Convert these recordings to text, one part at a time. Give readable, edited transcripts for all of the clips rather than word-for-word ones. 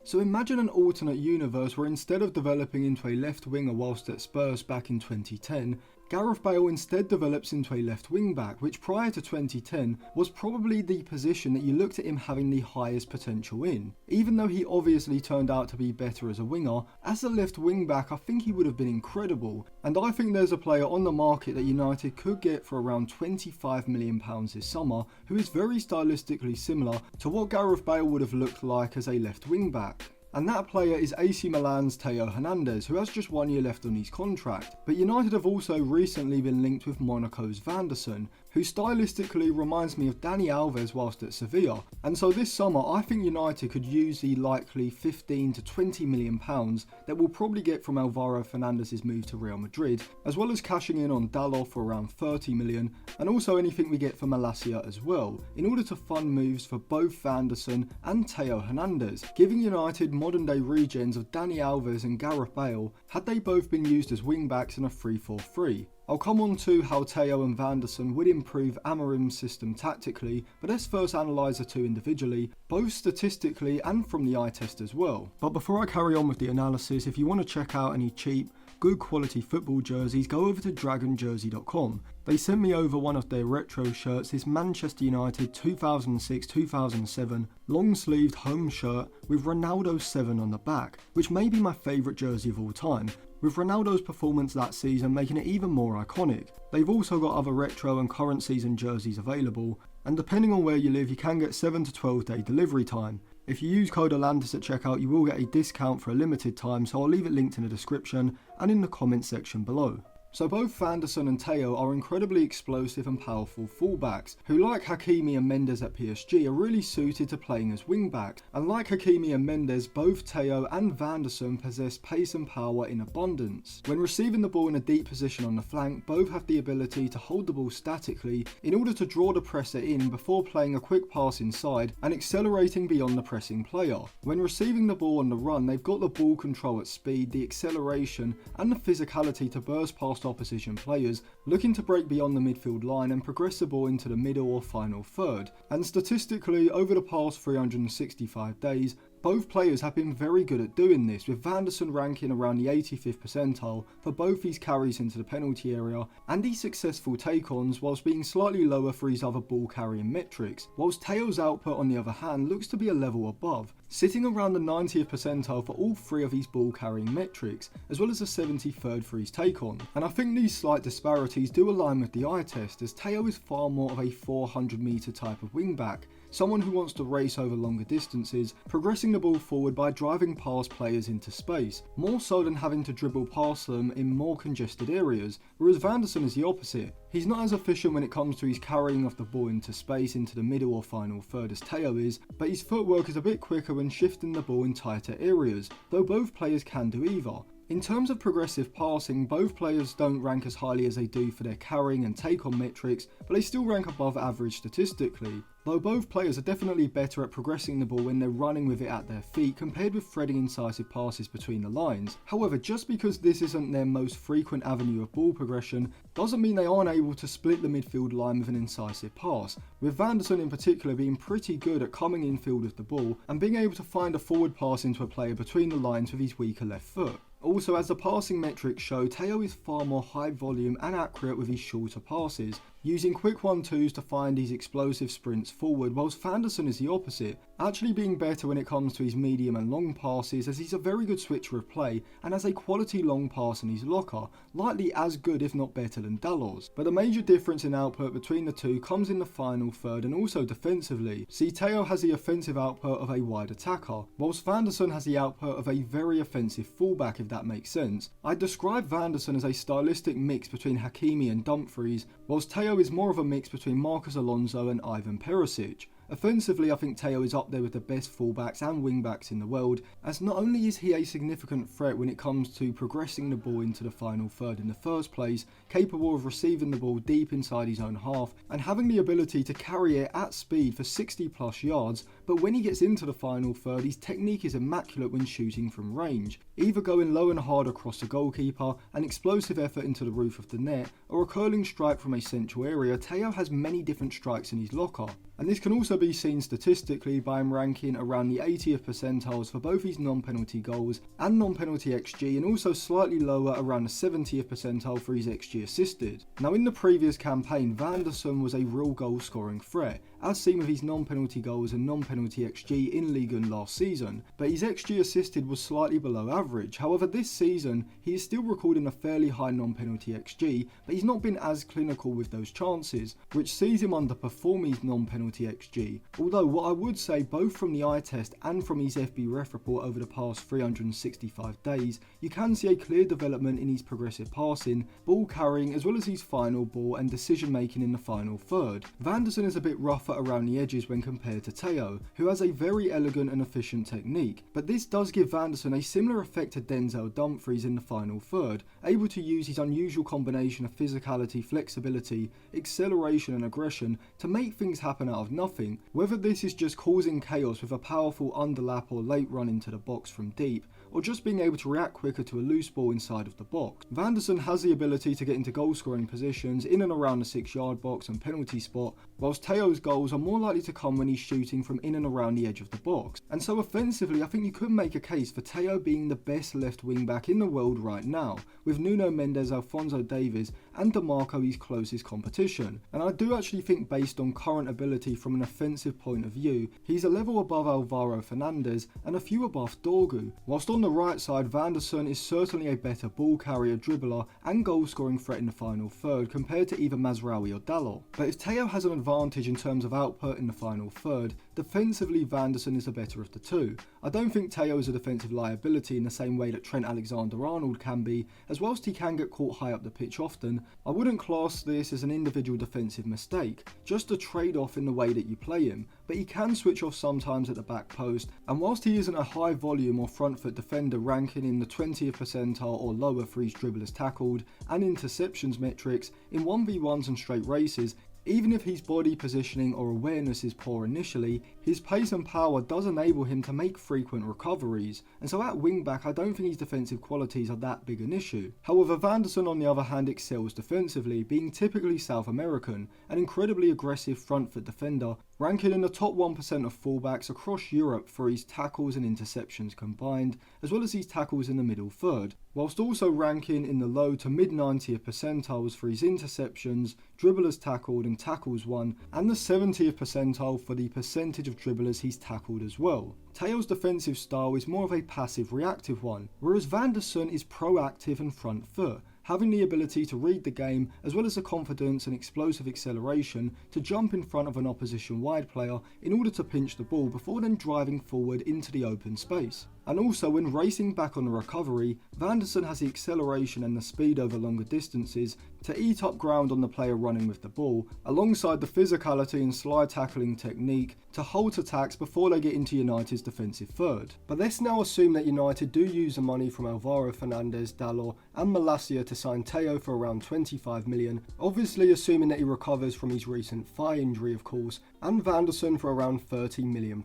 So imagine an alternate universe where instead of developing into a left winger whilst at Spurs back in 2010, Gareth Bale instead develops into a left wing back, which prior to 2010 was probably the position that you looked at him having the highest potential in. Even though he obviously turned out to be better as a winger, as a left wing back I think he would have been incredible, and I think there's a player on the market that United could get for around £25 million this summer who is very stylistically similar to what Gareth Bale would have looked like as a left wing back. And that player is AC Milan's Theo Hernandez, who has just 1 year left on his contract. But United have also recently been linked with Monaco's Van der Sar, who stylistically reminds me of Dani Alves whilst at Sevilla. And so this summer I think United could use the likely 15 to 20 million pounds that we'll probably get from Alvaro Fernandez's move to Real Madrid, as well as cashing in on Dalot for around 30 million, and also anything we get for Malacia as well, in order to fund moves for both Van der Sar and Theo Hernandez, giving United modern day regens of Dani Alves and Gareth Bale had they both been used as wing backs in a 3-4-3. I'll come on to how Theo and Van der Sar would improve Amorim's system tactically, but let's first analyse the two individually, both statistically and from the eye test as well. But before I carry on with the analysis, if you want to check out any cheap, good quality football jerseys, go over to dragonjersey.com. They sent me over one of their retro shirts, this Manchester United 2006-2007 long sleeved home shirt with Ronaldo 7 on the back, which may be my favourite jersey of all time, with Ronaldo's performance that season making it even more iconic. They've also got other retro and current season jerseys available, and depending on where you live you can get 7 to 12 day delivery time. If you use code Atlantis at checkout you will get a discount for a limited time, so I'll leave it linked in the description and in the comments section below. So both Van der Sar and Theo are incredibly explosive and powerful fullbacks, who like Hakimi and Mendes at PSG are really suited to playing as wingbacks, and like Hakimi and Mendes, both Theo and Van der Sar possess pace and power in abundance. When receiving the ball in a deep position on the flank, both have the ability to hold the ball statically in order to draw the presser in before playing a quick pass inside and accelerating beyond the pressing player. When receiving the ball on the run, they've got the ball control at speed, the acceleration and the physicality to burst past opposition players, looking to break beyond the midfield line and progress the ball into the middle or final third. And statistically, over the past 365 days, both players have been very good at doing this, with Van der Sar ranking around the 85th percentile for both his carries into the penalty area and his successful take-ons, whilst being slightly lower for his other ball carrying metrics, whilst Theo's output on the other hand looks to be a level above, sitting around the 90th percentile for all three of his ball carrying metrics, as well as the 73rd for his take-on. And I think these slight disparities do align with the eye test, as Theo is far more of a 400 metre type of wingback, someone who wants to race over longer distances, progressing the ball forward by driving past players into space, more so than having to dribble past them in more congested areas, whereas Van der Sar is the opposite. He's not as efficient when it comes to his carrying of the ball into space into the middle or final third as Theo is, but his footwork is a bit quicker when shifting the ball in tighter areas, though both players can do either. In terms of progressive passing, both players don't rank as highly as they do for their carrying and take-on metrics, but they still rank above average statistically, though both players are definitely better at progressing the ball when they're running with it at their feet compared with threading incisive passes between the lines. However, just because this isn't their most frequent avenue of ball progression doesn't mean they aren't able to split the midfield line with an incisive pass, with Van der Sar in particular being pretty good at coming in field with the ball and being able to find a forward pass into a player between the lines with his weaker left foot. Also, as the passing metrics show, Theo is far more high volume and accurate with his shorter passes, using quick 1-2s to find his explosive sprints forward, whilst Van der Sar is the opposite, actually being better when it comes to his medium and long passes, as he's a very good switcher of play and has a quality long pass in his locker, likely as good if not better than Dalot's. But the major difference in output between the two comes in the final third and also defensively. See, Theo has the offensive output of a wide attacker, whilst Van der Sar has the output of a very offensive fullback, if that makes sense. I describe Van der Sar as a stylistic mix between Hakimi and Dumfries, whilst Theo is more of a mix between Marcos Alonso and Ivan Perisic. Offensively, I think Theo is up there with the best fullbacks and wingbacks in the world, as not only is he a significant threat when it comes to progressing the ball into the final third in the first place, capable of receiving the ball deep inside his own half and having the ability to carry it at speed for 60 plus yards, but when he gets into the final third, his technique is immaculate when shooting from range, either going low and hard across the goalkeeper, an explosive effort into the roof of the net, or a curling strike from a central area. Theo has many different strikes in his locker. and this can also be seen statistically by him ranking around the 80th percentiles for both his non-penalty goals and non-penalty XG, and also slightly lower around the 70th percentile for his XG assisted. Now in the previous campaign, Van der Sar was a real goal scoring threat, as seen with his non-penalty goals and non-penalty XG in Ligue 1 last season, but his XG assisted was slightly below average. However, this season he is still recording a fairly high non-penalty XG, but he's not been as clinical with those chances, which sees him underperform his non-penalty XG. Although what I would say, both from the eye test and from his FB ref report over the past 365 days, you can see a clear development in his progressive passing, ball carrying, as well as his final ball and decision making in the final third. Van der Sar is a bit rougher around the edges when compared to Theo, who has a very elegant and efficient technique, but this does give Van der Sar a similar effect to Denzel Dumfries in the final third, able to use his unusual combination of physicality, flexibility, acceleration and aggression to make things happen out of nothing, whether this is just causing chaos with a powerful underlap or late run into the box from deep, or just being able to react quicker to a loose ball inside of the box. Van der Sar has the ability to get into goal scoring positions in and around the 6-yard box and penalty spot, whilst Theo's goals are more likely to come when he's shooting from in and around the edge of the box. And so offensively, I think you could make a case for Theo being the best left wing back in the world right now, with Nuno Mendes, Alphonso Davies and DeMarco his closest competition. And I do actually think, based on current ability from an offensive point of view, he's a level above Alvaro Fernandez and a few above Dorgu. Whilst on the right side, Van der Sar is certainly a better ball carrier, dribbler and goal scoring threat in the final third compared to either Mazraoui or Dalot. But if Theo has an advantage in terms of output in the final third, defensively Van der Sar is the better of the two. I don't think Theo is a defensive liability in the same way that Trent Alexander-Arnold can be, as whilst he can get caught high up the pitch often, I wouldn't class this as an individual defensive mistake, just a trade-off in the way that you play him, but he can switch off sometimes at the back post, and whilst he isn't a high volume or front foot defender ranking in the 20th percentile or lower for his dribblers tackled and interceptions metrics in 1v1s and straight races, even if his body positioning or awareness is poor initially, his pace and power does enable him to make frequent recoveries, and so at wing back I don't think his defensive qualities are that big an issue. However, Van der Sar on the other hand excels defensively, being typically South American, an incredibly aggressive front foot defender, ranking in the top 1% of fullbacks across Europe for his tackles and interceptions combined, as well as his tackles in the middle third, whilst also ranking in the low to mid 90th percentiles for his interceptions, dribblers tackled and tackles won, and the 70th percentile for the percentage of dribblers he's tackled as well. Theo's defensive style is more of a passive reactive one, whereas Van der Sar is proactive and front foot, having the ability to read the game as well as the confidence and explosive acceleration to jump in front of an opposition wide player in order to pinch the ball before then driving forward into the open space. And also, when racing back on the recovery, Van der Sar has the acceleration and the speed over longer distances to eat up ground on the player running with the ball, alongside the physicality and slide tackling technique to halt attacks before they get into United's defensive third. But let's now assume that United do use the money from Alvaro Fernandez, Dalot and Malacia to sign Theo for around 25 million, obviously assuming that he recovers from his recent thigh injury of course, and Van der Sar for around £13 million.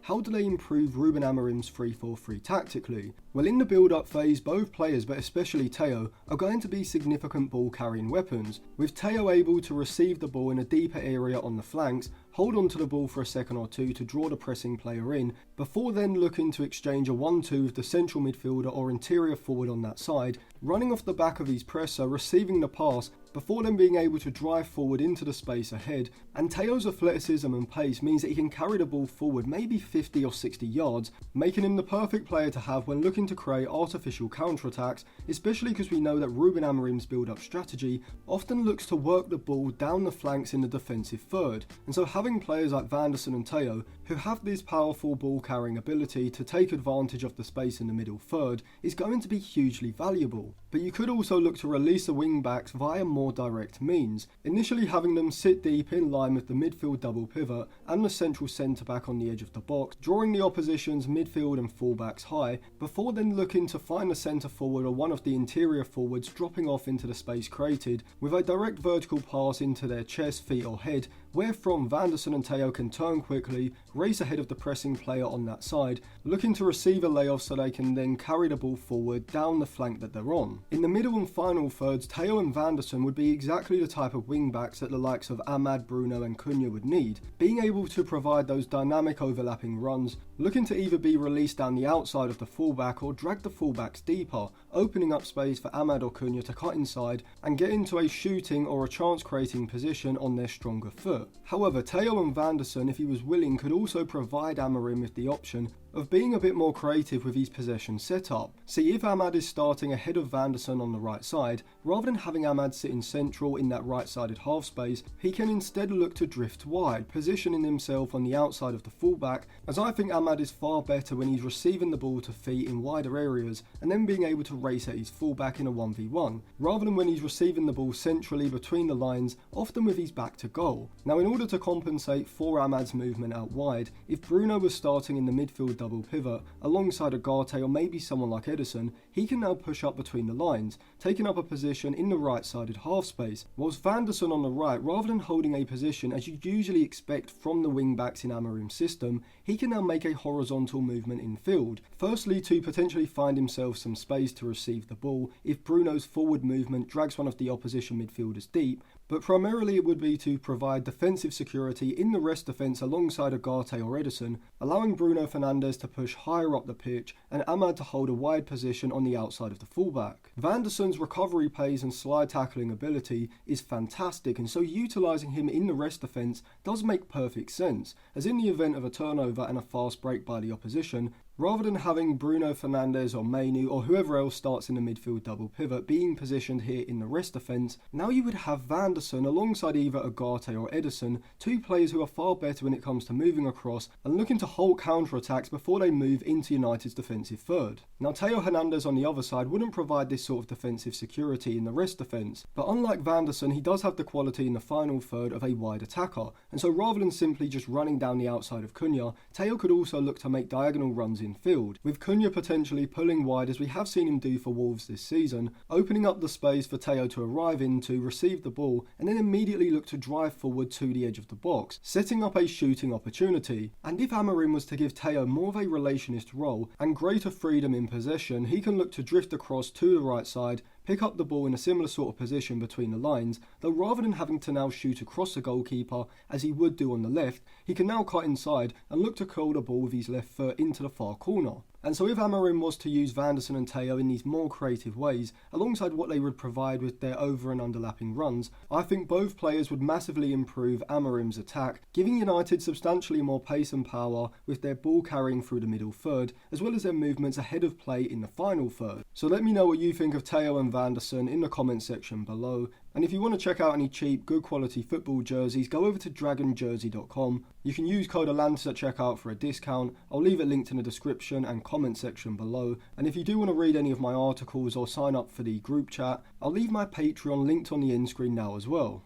How do they improve Ruben Amorim's 3-4-3 tactically? Well, in the build-up phase, both players, but especially Theo, are going to be significant ball-carrying weapons, with Theo able to receive the ball in a deeper area on the flanks, hold on to the ball for a second or two to draw the pressing player in, before then looking to exchange a 1-2 with the central midfielder or interior forward on that side, running off the back of his presser, receiving the pass, before then being able to drive forward into the space ahead. And Theo's athleticism and pace means that he can carry the ball forward maybe 50 or 60 yards, making him the perfect player to have when looking to create artificial counterattacks, especially because we know that Ruben Amorim's build-up strategy often looks to work the ball down the flanks in the defensive third, and so having players like Van der Sar and Theo who have this powerful ball carrying ability to take advantage of the space in the middle third is going to be hugely valuable. But you could also look to release the wing backs via more direct means, initially having them sit deep in line with the midfield double pivot and the central centre back on the edge of the box, drawing the opposition's midfield and fullbacks high, before then looking to find the centre forward or one of the interior forwards dropping off into the space created with a direct vertical pass into their chest, feet or head, wherefrom Vanderson and Theo can turn quickly, race ahead of the pressing player on that side, looking to receive a layoff so they can then carry the ball forward down the flank that they're on. In the middle and final thirds, Theo and Vanderson would be exactly the type of wing-backs that the likes of Amad, Bruno and Cunha would need, being able to provide those dynamic overlapping runs, looking to either be released down the outside of the fullback or drag the fullbacks deeper, opening up space for Amad or Cunha to cut inside and get into a shooting or a chance creating position on their stronger foot. However, Theo and Vanderson, if he was willing, could also provide Amorim with the option of being a bit more creative with his possession setup. See, if Amad is starting ahead of Vanderson on the right side, rather than having Amad sitting central in that right-sided half space, he can instead look to drift wide, positioning himself on the outside of the fullback, as I think Amad is far better when he's receiving the ball to feet in wider areas and then being able to race at his fullback in a 1v1, rather than when he's receiving the ball centrally between the lines, often with his back to goal. Now, in order to compensate for Amad's movement out wide, if Bruno was starting in the midfield double pivot alongside Ugarte or maybe someone like Ederson, he can now push up between the lines, taking up a position in the right-sided half space, whilst Vanderson on the right, rather than holding a position as you usually expect from the wing-backs in Amorim's system, he can now make a horizontal movement in field, firstly to potentially find himself some space to receive the ball if Bruno's forward movement drags one of the opposition midfielders deep, but primarily it would be to provide defensive security in the rest defence alongside Ugarte or Ederson, allowing Bruno Fernandes to push higher up the pitch and Amad to hold a wide position on the outside of the fullback. Vanderson's recovery pace and slide tackling ability is fantastic, and so utilising him in the rest defence does make perfect sense, as in the event of a turnover and a fast break by the opposition, rather than having Bruno Fernandes or Mainu or whoever else starts in the midfield double pivot being positioned here in the rest defence, now you would have Vanderson alongside either Ugarte or Ederson, two players who are far better when it comes to moving across and looking to halt counter-attacks before they move into United's defensive third. Now, Theo Hernandez on the other side wouldn't provide this sort of defensive security in the rest defence, but unlike Vanderson, he does have the quality in the final third of a wide attacker, and so rather than simply just running down the outside of Cunha, Theo could also look to make diagonal runs in field, with Cunha potentially pulling wide as we have seen him do for Wolves this season, opening up the space for Theo to arrive into, receive the ball, and then immediately look to drive forward to the edge of the box, setting up a shooting opportunity. And if Amorim was to give Theo more of a relationist role and greater freedom in possession, he can look to drift across to the right side, pick up the ball in a similar sort of position between the lines, though rather than having to now shoot across the goalkeeper as he would do on the left, he can now cut inside and look to curl the ball with his left foot into the far corner. And so if Amorim was to use Vanderson and Theo in these more creative ways, alongside what they would provide with their over and underlapping runs, I think both players would massively improve Amorim's attack, giving United substantially more pace and power with their ball carrying through the middle third, as well as their movements ahead of play in the final third. So let me know what you think of Theo and Vanderson in the comments section below. And if you want to check out any cheap, good quality football jerseys, go over to dragonjersey.com. You can use code Atlantis at checkout for a discount. I'll leave it linked in the description and comment section below. And if you do want to read any of my articles or sign up for the group chat, I'll leave my Patreon linked on the end screen now as well.